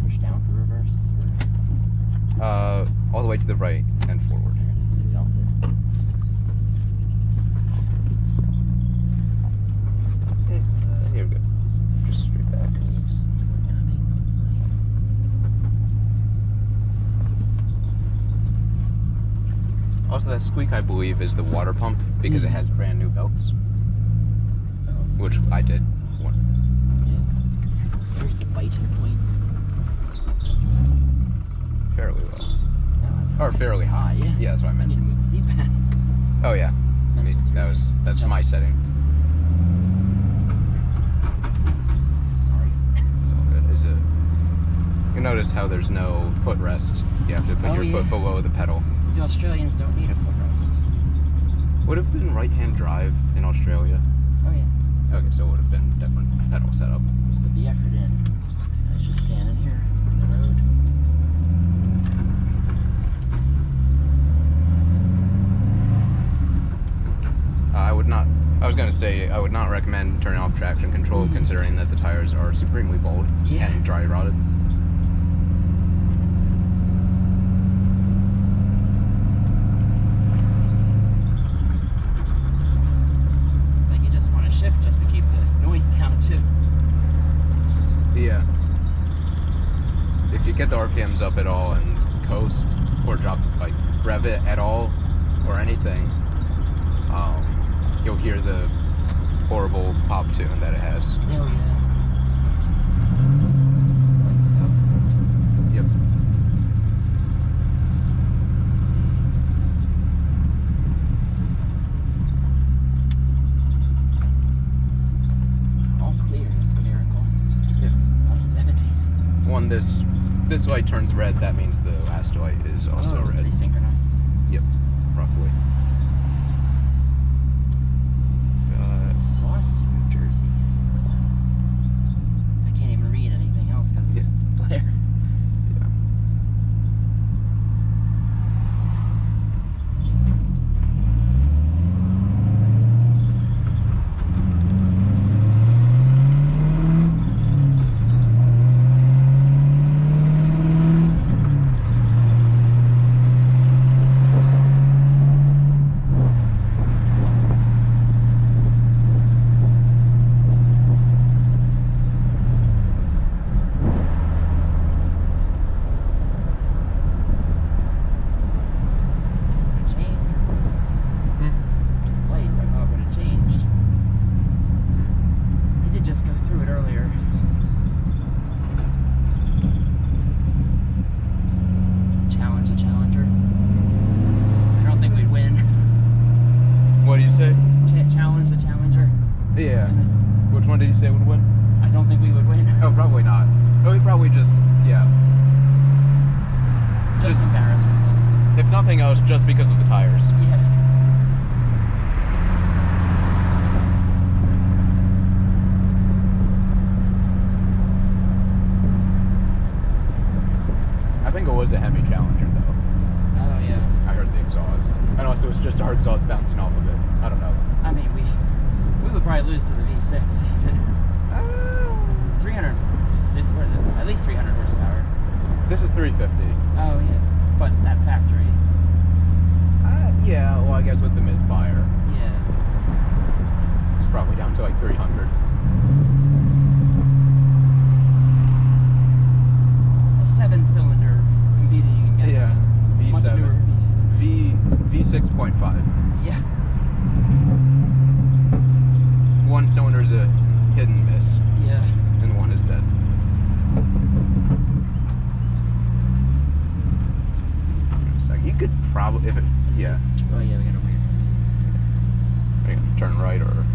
push down for reverse? Or? All the way to the right and forward. There it is, I felt it. Here we go. Just straight back. Just knew we're coming. Also, that squeak, I believe, is the water pump because it has brand new belts, which I did. Yeah. There's the biting point. Fairly low. No, that's Or fairly high. Yeah. Yeah, that's what I I meant. need to move the seat back. Oh yeah. I mean, that's my setting. Sorry. It's all good. Is it? You notice how there's no footrest. You have to put your foot below the pedal. The Australians don't need a footrest. Would it have been right-hand drive in Australia? Oh yeah. Okay, so it would have been different pedal setup. Put the effort in. This guy's just standing here on the road. I was gonna say, I would not recommend turning off traction control considering that the tires are supremely bald and dry rotted. It's like you just want to shift just to keep the noise down too. Yeah. If you get the RPMs up at all and coast, or drop, like, rev it at all, or anything, you'll hear the horrible pop tune that it has. Oh yeah. Like so. Yep. Let's see. All clear, that's a miracle. Yeah. On 70. When this light turns red, that means the last light is also red. They synchronize. Yep, roughly. Sauce, New Jersey. I can't even read anything else because of the glare. Yeah. Yeah. Which one did you say would win? I don't think we would win. Oh, probably not. Oh, we probably just, yeah. Just embarrassment. If nothing else, just because of the tires. Yeah. I think it was a Hemi Challenger, though. Oh, yeah. I heard the exhaust. And also, it was just a hard exhaust bouncing off of it. I don't know. I mean, we would probably lose to the V6 even. 300, what is it? At least 300 horsepower. This is 350. Oh, yeah. But that factory. Yeah, well, I guess with the misfire. Yeah. It's probably down to like 300. A 7-cylinder competing against Yeah, much newer V7. V6.5. Yeah. One cylinder's a hit and miss. Yeah. And one is dead. You could probably, if it, yeah. Oh yeah, we gotta wait for Are you gonna turn right or?